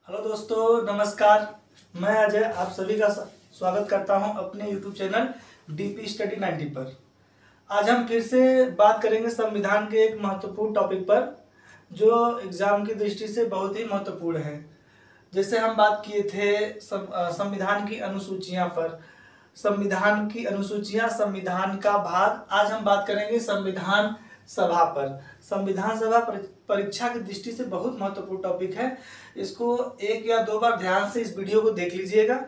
Hello दोस्तों, नमस्कार। मैं अजय आप सभी का स्वागत करता हूं अपने YouTube चैनल डीपी स्टडी 90 पर। आज हम फिर से बात करेंगे संविधान के एक महत्वपूर्ण टॉपिक पर जो एग्जाम की दृष्टि से बहुत ही महत्वपूर्ण है। जैसे हम बात किए थे संविधान की अनुसूचियां पर, संविधान की अनुसूचियां, संविधान का भाग। आज हम बात करेंगे संविधान सभा पर। संविधान सभा परीक्षा की दृष्टि से बहुत महत्वपूर्ण टॉपिक है। इसको एक या दो बार ध्यान से इस वीडियो को देख लीजिएगा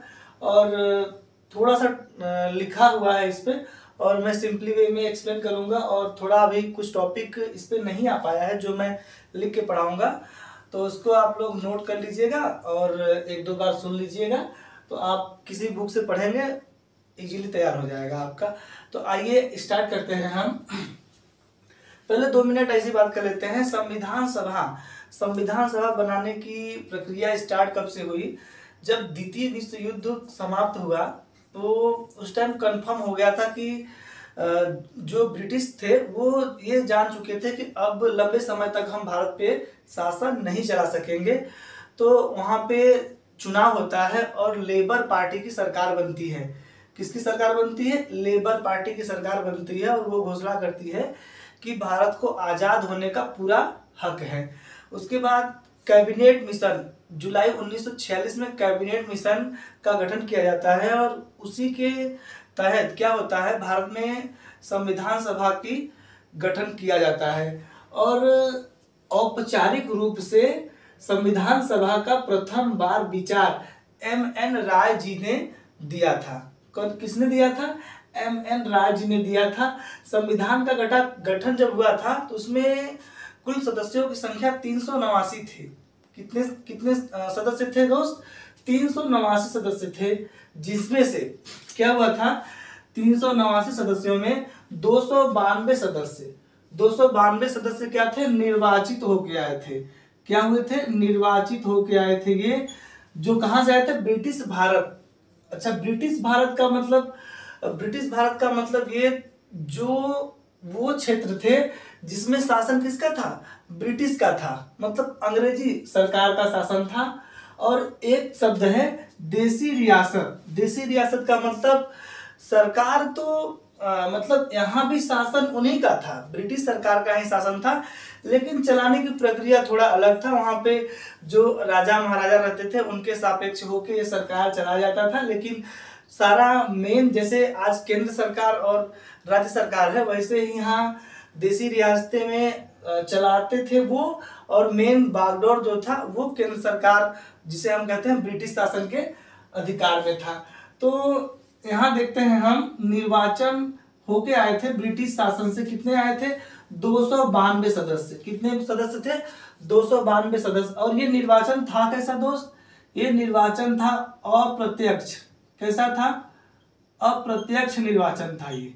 और थोड़ा सा लिखा हुआ है इस पे और मैं सिंपली वे में एक्सप्लेन करूंगा और थोड़ा अभी कुछ टॉपिक इस पे नहीं आ पाया है जो मैं लिख के पढ़ाऊंगा, तो उसको आप लोग नोट कर लीजिएगा और एक दो बार सुन लीजिएगा, तो आप किसी बुक से पढ़ेंगे इजीली तैयार हो जाएगा आपका। तो आइए स्टार्ट करते हैं हम। पहले 2 मिनट ऐसी बात कर लेते हैं। संविधान सभा बनाने की प्रक्रिया स्टार्ट कब से हुई? जब द्वितीय विश्व युद्ध समाप्त हुआ तो उस टाइम कंफर्म हो गया था कि जो ब्रिटिश थे वो ये जान चुके थे कि अब लंबे समय तक हम भारत पे शासन नहीं चला सकेंगे। तो वहाँ पे चुनाव होता है और लेबर पार्टी की सरकार बनती है। किसकी सरकार बनती है? लेबर पार्टी की सरकार बनती है और वो घोषणा करती है कि भारत को आज़ाद होने का पूरा हक है। उसके बाद कैबिनेट मिशन, जुलाई 1946 में कैबिनेट मिशन का गठन किया जाता है और उसी के तहत क्या होता है, भारत में संविधान सभा की गठन किया जाता है। और औपचारिक रूप से संविधान सभा का प्रथम बार विचार M.N. राय जी ने दिया था। किसने दिया था? M.N. राय जी ने दिया था। संविधान का गठन जब हुआ था तो उसमें कुल सदस्यों की संख्या 389 थे। कितने सदस्य थे दोस्त? 389 सदस्य थे, जिसमें से क्या हुआ था, 389 सदस्यों में 292 सदस्य क्या थे? निर्वाचित होके आए थे। क्या हुए थे? निर्वाचित होके आए थे। ये जो कहां से आए थे? ब्रिटिश भारत। अच्छा, ब्रिटिश भारत का मतलब ये जो वो क्षेत्र थे जिसमें शासन किसका था? ब्रिटिश का था, मतलब अंग्रेजी सरकार का शासन था। और एक शब्द है देसी रियासत। देसी रियासत का मतलब सरकार तो मतलब यहाँ भी शासन उन्हीं का था, ब्रिटिश सरकार का ही शासन था, लेकिन चलाने की प्रक्रिया थोड़ा अलग था। वहाँ पे जो राजा महाराजा रहते थे उनके सापेक्ष होके ये सरकार चला जाता था, लेकिन सारा मेन जैसे आज केंद्र सरकार और राज्य सरकार है वैसे ही यहाँ देसी रियासतें में चलाते थे वो, और मेन बागडोर जो था वो केंद्र सरकार, जिसे हम कहते हैं ब्रिटिश शासन के अधिकार में था। तो यहाँ देखते हैं हम, निर्वाचन होके आए थे ब्रिटिश शासन से। कितने आए थे? 292 सदस्य। कितने सदस्य थे? 292 सदस्य। और ये निर्वाचन था कैसा दोस्त? ये निर्वाचन था अप्रत्यक्ष। कैसा था? अप्रत्यक्ष निर्वाचन था ये,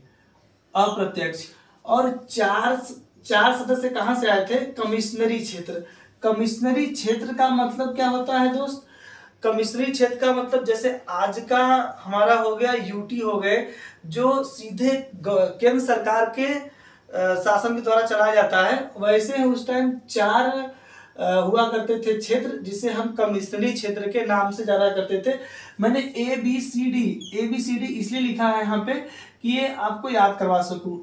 अप्रत्यक्ष। और चार सदस्य कहां से आए थे? कमिश्नरी क्षेत्र। कमिश्नरी क्षेत्र का मतलब क्या होता है दोस्त? कमिश्नरी क्षेत्र का मतलब जैसे आज का हमारा हो गया यूटी हो गए, जो सीधे केंद्र सरकार के शासन के द्वारा चलाया जाता है, वैसे उस टाइम 4 हुआ करते थे क्षेत्र, जिसे हम कमिश्नरी क्षेत्र के नाम से जाना करते थे। मैंने ABCD इसलिए लिखा है यहाँ पे कि ये आपको याद करवा सकूं।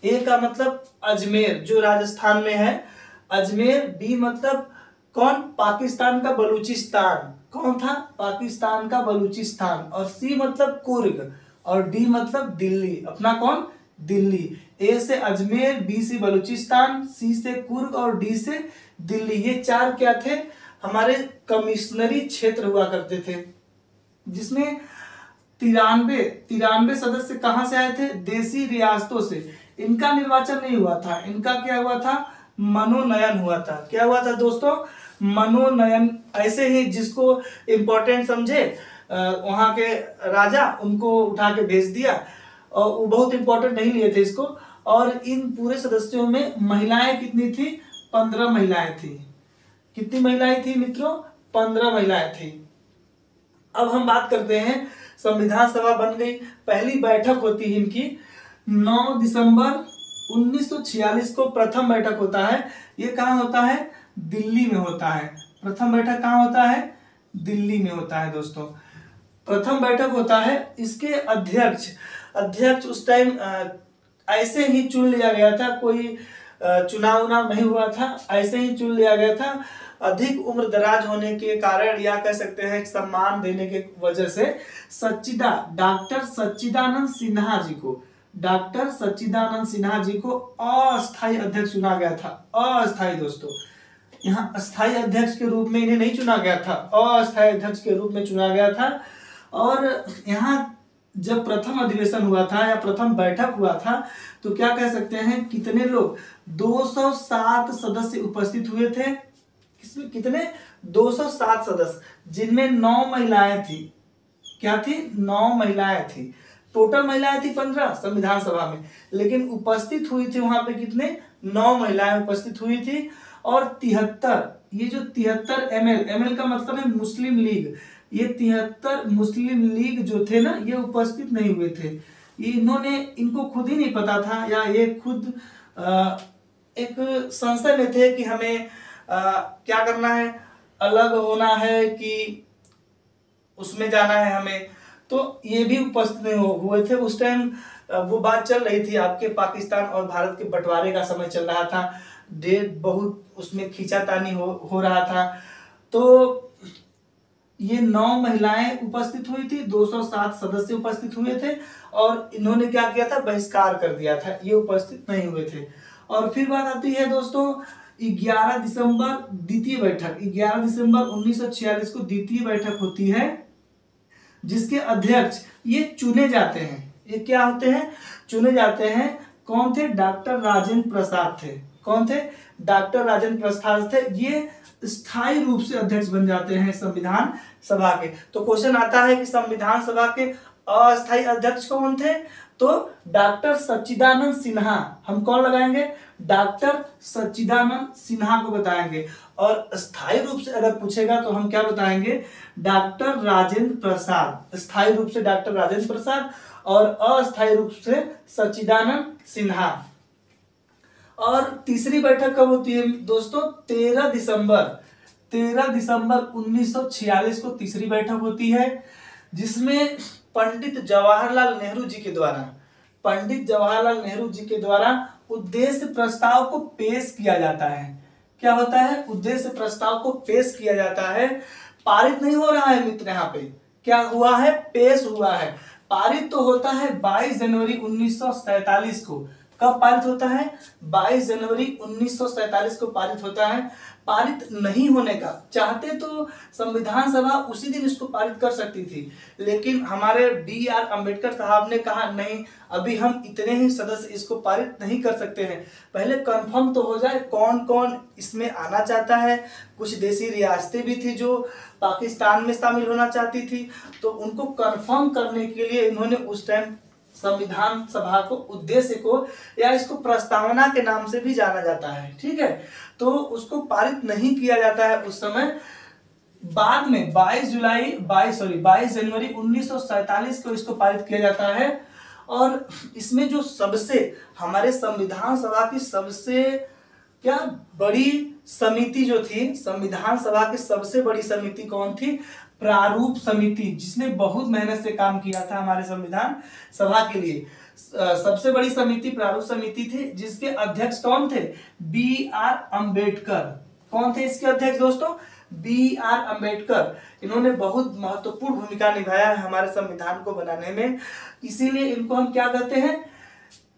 ए का मतलब अजमेर जो राजस्थान में है, अजमेर। बी मतलब कौन? पाकिस्तान का बलूचिस्तान। कौन था? पाकिस्तान का बलूचिस्तान। और सी मतलब कुर्ग और डी मतलब दिल्ली। अपना कौन? दिल्ली। ए से अजमेर, बी से बलूचिस्तान, सी से कुर्ग और डी से दिल्ली। ये 4 क्या थे? हमारे कमिश्नरी क्षेत्र हुआ करते थे, जिसमें 93 सदस्य कहां से आए थे? देसी रियासतों से। इनका निर्वाचन नहीं हुआ था, इनका क्या हुआ था? मनोनयन हुआ था। क्या हुआ था दोस्तों? मनोनयन। ऐसे ही जिसको इम्पोर्टेंट समझे वहां के राजा, उनको उठा के भेज दिया और वो बहुत इंपॉर्टेंट नहीं लिए थे इसको। और इन पूरे सदस्यों में महिलाएं कितनी थी? 15 महिलाएं थी। कितनी महिलाएं थी मित्रों? 15 महिलाएं थी। अब हम बात करते हैं, संविधान सभा बन गई। पहली बैठक होती है इनकी 9 दिसंबर 1946 को प्रथम बैठक होता है। ये कहाँ होता है? दिल्ली में होता है। प्रथम बैठक कहाँ होता है? दिल्ली में होता है दोस्तों। प्रथम बैठक होता है, इसके अध्यक्ष उस टाइम ऐसे ही चुन लिया गया था, कोई चुनाव नहीं हुआ था, ऐसे ही चुन लिया गया था। अधिक उम्र दराज होने के कारण या कह सकते हैं सम्मान देने के वजह से डॉक्टर सच्चिदानंद सिन्हा जी को अस्थायी अध्यक्ष चुना गया था। अस्थायी दोस्तों, यहाँ अस्थायी अध्यक्ष के रूप में इन्हें नहीं चुना गया था, अस्थायी अध्यक्ष के रूप में चुना गया था। और यहाँ जब प्रथम अधिवेशन हुआ था या प्रथम बैठक हुआ था तो क्या कह सकते हैं, कितने लोग, 207 सदस्य उपस्थित हुए थे। किसमें कितने? 207 सदस्य, जिनमें 9 महिलाएं थी। क्या थी? 9 महिलाएं थी। टोटल महिलाएं थी 15 संविधान सभा में, लेकिन उपस्थित हुई थी वहां पे कितने? 9 महिलाएं उपस्थित हुई थी। और 73, ये जो 73 एमएल का मतलब है मुस्लिम लीग, ये 73 मुस्लिम लीग जो थे ना, ये उपस्थित नहीं हुए थे। इनको खुद ही नहीं पता था, या ये खुद एक संशय में थे कि हमें क्या करना है, अलग होना है कि उसमें जाना है हमें, तो ये भी उपस्थित नहीं हुए थे। उस टाइम वो बात चल रही थी, आपके पाकिस्तान और भारत के बंटवारे का समय चल रहा था, डेट बहुत उसमें खींचातानी हो रहा था। तो ये 9 महिलाएं उपस्थित हुई थी, 207 सदस्य उपस्थित हुए थे, और इन्होंने क्या किया था? बहिष्कार कर दिया था, ये उपस्थित नहीं हुए थे। और फिर बात आती है दोस्तों 11 दिसंबर द्वितीय बैठक, 11 दिसंबर 1946 को द्वितीय बैठक होती है, जिसके अध्यक्ष ये चुने जाते हैं। ये क्या होते हैं? चुने जाते हैं। कौन थे? डॉक्टर राजेंद्र प्रसाद थे। कौन थे? डॉक्टर राजेंद्र प्रसाद थे। ये स्थायी रूप से अध्यक्ष बन जाते हैं संविधान सभा के। तो क्वेश्चन आता है कि संविधान सभा के अस्थायी अध्यक्ष कौन थे? तो डॉक्टर सच्चिदानंद सिन्हा। हम कौन लगाएंगे? डॉक्टर सच्चिदानंद सिन्हा को बताएंगे। और स्थायी रूप से अगर पूछेगा तो हम क्या बताएंगे? डॉक्टर राजेंद्र प्रसाद। स्थायी रूप से डॉक्टर राजेंद्र प्रसाद और अस्थायी रूप से सच्चिदानंद सिन्हा। और तीसरी बैठक कब होती है दोस्तों? 13 दिसंबर 1946 को तीसरी बैठक होती है, जिसमें पंडित जवाहरलाल नेहरू जी के द्वारा उद्देश्य प्रस्ताव को पेश किया जाता है। क्या होता है? उद्देश्य प्रस्ताव को पेश किया जाता है। पारित नहीं हो रहा है मित्र, यहाँ पे क्या हुआ है? पेश हुआ है। पारित तो होता है 22 जनवरी 1947 को। कब पारित होता है? 22 जनवरी 1947 को पारित होता है। पारित नहीं होने का चाहते तो संविधान सभा उसी दिन इसको पारित कर सकती थी, लेकिन हमारे BR अम्बेडकर साहब ने कहा नहीं, अभी हम इतने ही सदस्य इसको पारित नहीं कर सकते हैं, पहले कंफर्म तो हो जाए कौन कौन इसमें आना चाहता है। कुछ देशी रियासतें भी थी जो पाकिस्तान में शामिल होना चाहती थी, तो उनको कंफर्म करने के लिए इन्होंने उस टाइम संविधान सभा को, उद्देश्य को, या इसको प्रस्तावना के नाम से भी जाना जाता है, ठीक है, तो उसको पारित नहीं किया जाता है उस समय। बाद में 22 जनवरी 1947 को इसको पारित किया जाता है। और इसमें जो सबसे हमारे संविधान सभा की सबसे क्या बड़ी समिति जो थी, संविधान सभा की सबसे बड़ी समिति कौन थी? प्रारूप समिति, जिसने बहुत मेहनत से काम किया था हमारे संविधान सभा के लिए। सबसे बड़ी समिति प्रारूप समिति थी, जिसके अध्यक्ष कौन थे? BR अम्बेडकर। कौन थे इसके अध्यक्ष दोस्तों? BR अम्बेडकर। इन्होंने बहुत महत्वपूर्ण भूमिका निभाया है हमारे संविधान को बनाने में, इसीलिए इनको हम क्या कहते हैं?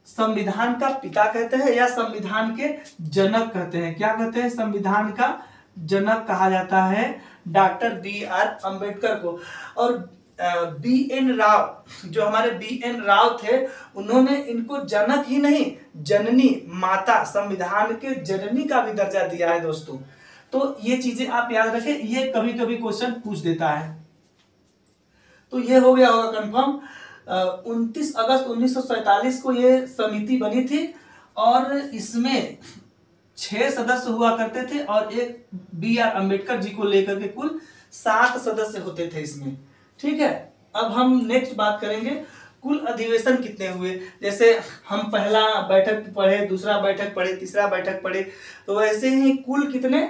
संविधान का पिता कहते हैं, या संविधान के जनक कहते हैं। क्या कहते हैं? संविधान का जनक कहा जाता है डॉक्टर BR अम्बेडकर को। और BN राव, जो हमारे BN राव थे, उन्होंने इनको जनक ही नहीं, जननी, माता, संविधान के जननी का भी दर्जा दिया है दोस्तों। तो ये चीजें आप याद रखें, ये कभी कभी क्वेश्चन पूछ देता है। तो ये हो गया होगा कंफर्म। 29 अगस्त 1947 को ये समिति बनी थी, और इसमें 6 सदस्य हुआ करते थे, और एक BR अम्बेडकर जी को लेकर के कुल 7 सदस्य होते थे इसमें, ठीक है। अब हम नेक्स्ट बात करेंगे कुल अधिवेशन कितने हुए। जैसे हम पहला बैठक पढ़े, दूसरा बैठक पढ़े, तीसरा बैठक पढ़े, तो वैसे ही कुल कितने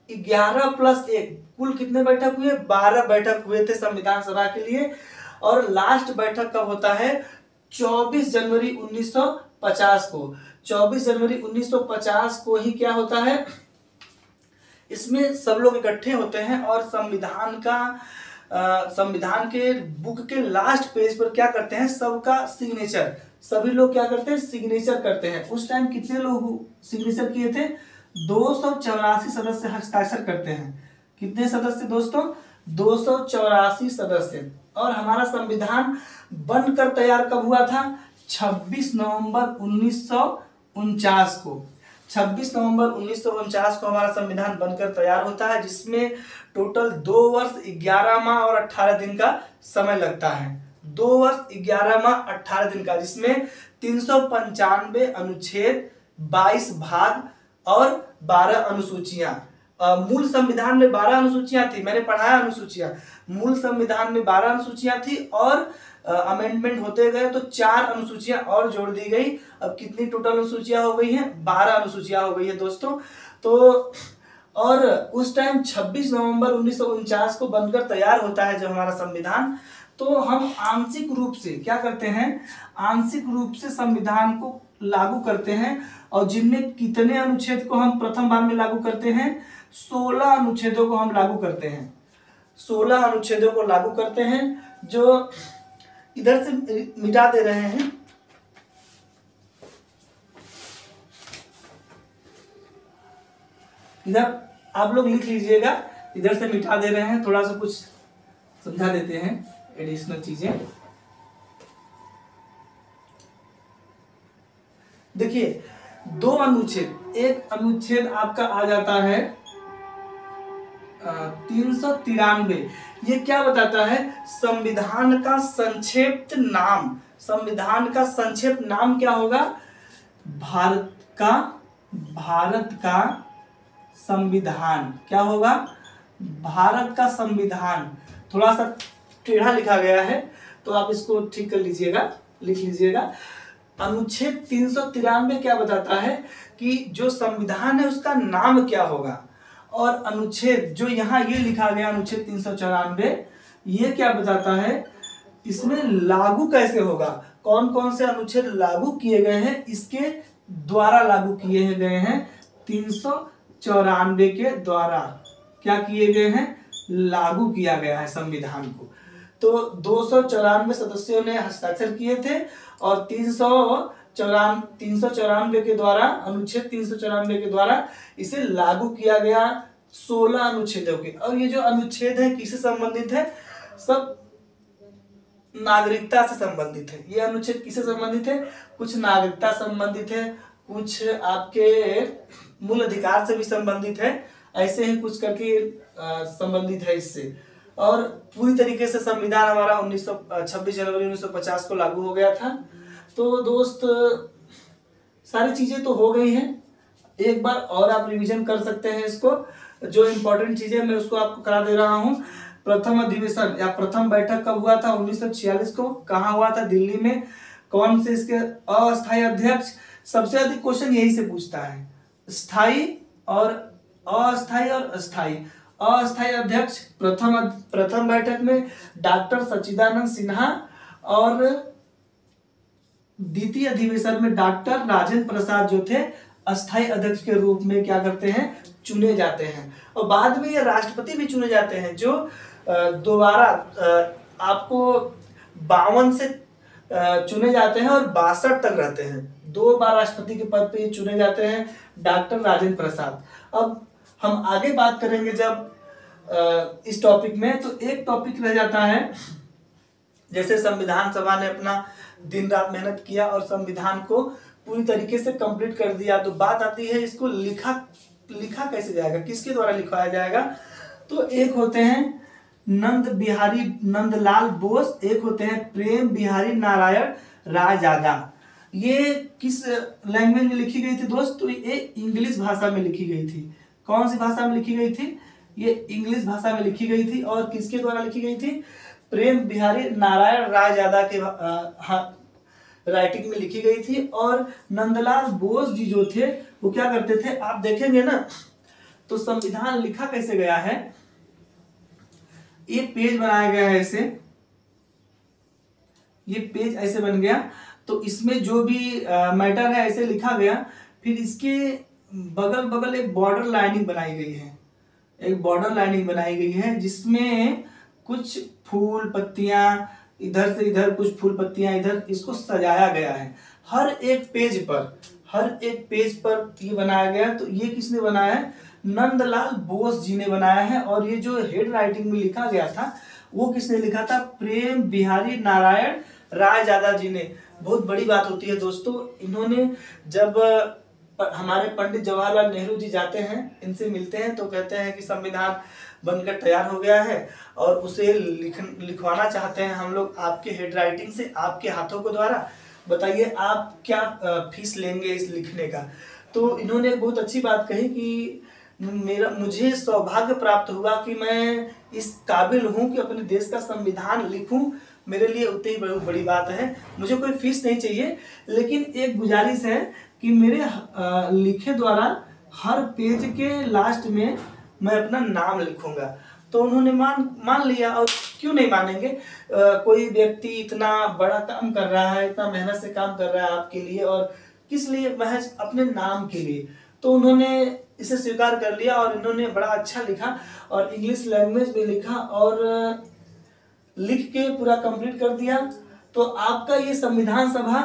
11+1 कुल कितने बैठक हुए? 12 बैठक हुए थे संविधान सभा के लिए। और लास्ट बैठक कब होता है? 24 जनवरी 1950 को। 24 जनवरी 1950 को ही क्या होता है, इसमें सब लोग इकट्ठे होते हैं और संविधान के बुक के लास्ट पेज पर क्या करते हैं, सबका सिग्नेचर, सभी लोग क्या करते हैं, सिग्नेचर करते हैं। उस टाइम कितने लोग सिग्नेचर किए थे? 284 सदस्य हस्ताक्षर करते हैं। कितने सदस्य दोस्तों? 284 सदस्य। और हमारा संविधान बनकर तैयार कब हुआ था? 26 नवंबर 1949 को। 26 नवंबर 1949 को हमारा संविधान बनकर तैयार होता है, जिसमें टोटल 2 वर्ष 11 माह और 18 दिन का समय लगता है। 2 वर्ष 11 माह 18 दिन का, जिसमें 395 अनुच्छेद, 22 भाग और 12 अनुसूचियां। मूल संविधान में 12 अनुसूचियां थी, मैंने पढ़ाया अनुसूचियां। मूल संविधान में 12 अनुसूचियां थी और अमेंडमेंट होते गए तो 4 अनुसूचियां और जोड़ दी गई। अब कितनी टोटल अनुसूचियां हो गई हैं? 12 अनुसूचियां हो गई है दोस्तों। तो और उस टाइम 26 नवंबर 1949 को बनकर तैयार होता है जब हमारा संविधान, तो हम आंशिक रूप से क्या करते हैं, आंशिक रूप से संविधान को लागू करते हैं। और जिनमें कितने अनुच्छेद को हम प्रथम बार में लागू करते हैं? 16 अनुच्छेदों को हम लागू करते हैं। 16 अनुच्छेदों को लागू करते हैं, जो इधर से मिटा दे रहे हैं। इधर आप लोग लिख लीजिएगा, इधर से मिटा दे रहे हैं, थोड़ा सा कुछ समझा देते हैं एडिशनल चीजें। देखिए 2 अनुच्छेद, एक अनुच्छेद आपका आ जाता है 393। ये क्या बताता है? संविधान का संक्षिप्त नाम। संविधान का संक्षिप्त नाम क्या होगा? भारत का संविधान। क्या होगा? भारत का संविधान। थोड़ा सा टेढ़ा लिखा गया है तो आप इसको ठीक कर लीजिएगा, लिख लीजिएगा। अनुच्छेद 393 क्या बताता है कि जो संविधान है उसका नाम क्या होगा। और अनुच्छेद जो यहाँ ये लिखा गया अनुच्छेद 394, ये क्या बताता है, इसमें लागू कैसे होगा, कौन कौन से अनुच्छेद लागू किए गए हैं, इसके द्वारा लागू किए गए हैं। 394 के द्वारा क्या किए गए हैं? लागू किया गया है संविधान को। तो 294 सदस्यों ने हस्ताक्षर किए थे और 394 के द्वारा, अनुच्छेद 394 के द्वारा इसे लागू किया गया 16 अनुच्छेदों के। और ये जो अनुच्छेद है किससे संबंधित है? सब नागरिकता से संबंधित है। ये अनुच्छेद किससे संबंधित है? कुछ नागरिकता संबंधित है, कुछ आपके मूल अधिकार से भी संबंधित है, ऐसे ही कुछ करके संबंधित है इससे। और पूरी तरीके से संविधान हमारा 26 जनवरी 1950 को लागू हो गया था। तो दोस्त सारी चीजें तो हो गई हैं, एक बार और आप रिवीजन कर सकते हैं इसको। जो इम्पोर्टेंट चीजें मैं उसको आपको करा दे रहा हूँ। प्रथम अधिवेशन या प्रथम बैठक कब हुआ था? 1946 को। कहाँ हुआ था? दिल्ली में। कौन से इसके अस्थायी अध्यक्ष? सबसे अधिक क्वेश्चन यही से पूछता है, स्थायी और अस्थायी और अस्थायी। अस्थायी अध्यक्ष प्रथम बैठक में डॉक्टर सच्चिदानंद सिन्हा और द्वितीय अधिवेशन में डॉक्टर राजेंद्र प्रसाद जो थे अस्थायी अध्यक्ष के रूप में क्या करते हैं? चुने जाते हैं। और बाद में ये राष्ट्रपति भी चुने जाते हैं, जो दोबारा आपको 52 से चुने जाते हैं और 62 तक रहते हैं। 2 बार राष्ट्रपति के पद पे चुने जाते हैं डॉक्टर राजेंद्र प्रसाद। अब हम आगे बात करेंगे जब इस टॉपिक में, तो एक टॉपिक रह जाता है, जैसे संविधान सभा ने अपना दिन रात मेहनत किया और संविधान को पूरी तरीके से कंप्लीट कर दिया, तो बात आती है इसको लिखा कैसे जाएगा, किसके द्वारा लिखवाया जाएगा। तो एक होते हैं नंदलाल बोस, एक होते हैं प्रेम बिहारी नारायण रायजादा। ये किस लैंग्वेज में लिखी गई थी दोस्त? तो ये इंग्लिश भाषा में लिखी गई थी। कौन सी भाषा में लिखी गई थी? ये इंग्लिश भाषा में लिखी गई थी। और किसके द्वारा लिखी गई थी? प्रेम बिहारी नारायण रायजादा के राइटिंग में लिखी गई थी। और नंदलाल बोस जी जो थे वो क्या करते थे, आप देखेंगे ना, तो संविधान लिखा कैसे गया है, ये पेज बनाया गया है ऐसे, ये पेज ऐसे बन गया। तो इसमें जो भी मैटर है ऐसे लिखा गया। फिर इसके बगल बगल एक बॉर्डर लाइनिंग बनाई गई है, एक बॉर्डर लाइनिंग बनाई गई है जिसमें कुछ फूल पत्तियां इधर से इधर, कुछ फूल पत्तियां इधर, इसको सजाया गया है हर एक पेज पर, हर एक पेज पर ये बनाया गया। तो ये किसने बनाया है, नंदलाल बोस जी ने बनाया है। और ये जो हेड राइटिंग में लिखा गया था वो किसने लिखा था, प्रेम बिहारी नारायण रायजादा जी ने। बहुत बड़ी बात होती है दोस्तों, इन्होंने जब हमारे पंडित जवाहरलाल नेहरू जी जाते हैं, इनसे मिलते हैं, तो कहते हैं कि संविधान बनकर तैयार हो गया है और उसे लिखवाना चाहते हैं हम लोग आपके हेड राइटिंग से, आपके हाथों के द्वारा, बताइए आप क्या फीस लेंगे इस लिखने का। तो इन्होंने बहुत अच्छी बात कही कि मुझे सौभाग्य प्राप्त हुआ कि मैं इस काबिल हूँ कि अपने देश का संविधान लिखूं, मेरे लिए उतनी ही बहुत बड़ी बात है। मुझे कोई फीस नहीं चाहिए, लेकिन एक गुजारिश है कि मेरे लिखे द्वारा हर पेज के लास्ट में मैं अपना नाम लिखूंगा। तो उन्होंने मान लिया। और क्यों नहीं मानेंगे, कोई व्यक्ति इतना बड़ा काम कर रहा है, इतना मेहनत से काम कर रहा है आपके लिए, और किस लिए, महज अपने नाम के लिए। तो उन्होंने इसे स्वीकार कर लिया और इन्होंने बड़ा अच्छा लिखा और इंग्लिश लैंग्वेज में लिखा और लिख के पूरा कंप्लीट कर दिया। तो आपका ये संविधान सभा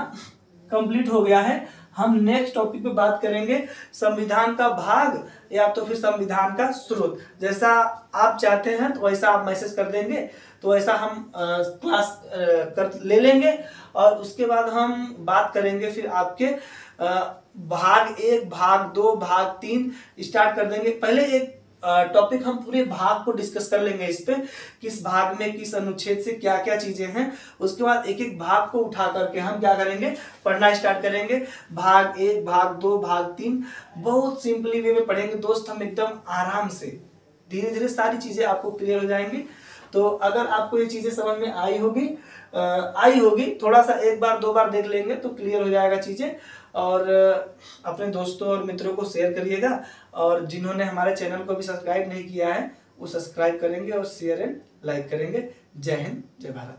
कंप्लीट हो गया है। हम नेक्स्ट टॉपिक पे बात करेंगे संविधान का भाग या तो फिर संविधान का स्रोत। जैसा आप चाहते हैं तो वैसा आप मैसेज कर देंगे, तो ऐसा हम क्लास कर ले लेंगे और उसके बाद हम बात करेंगे फिर आपके भाग 1, भाग 2, भाग 3 स्टार्ट कर देंगे। पहले एक टॉपिक हम पूरे भाग को डिस्कस कर लेंगे, इस पे किस भाग में किस अनुच्छेद से क्या क्या चीजें हैं। उसके बाद एक एक भाग को उठा करके हम क्या करेंगे, पढ़ना स्टार्ट करेंगे। भाग 1, भाग 2, भाग 3 बहुत सिंपली वे में पढ़ेंगे दोस्त, हम एकदम आराम से, धीरे धीरे सारी चीजें आपको क्लियर हो जाएंगी। तो अगर आपको ये चीजें समझ में आई होगी, थोड़ा सा 1 बार 2 बार देख लेंगे तो क्लियर हो जाएगा चीजें। और अपने दोस्तों और मित्रों को शेयर करिएगा, और जिन्होंने हमारे चैनल को भी सब्सक्राइब नहीं किया है वो सब्सक्राइब करेंगे और शेयर एंड लाइक करेंगे। जय हिंद, जय भारत।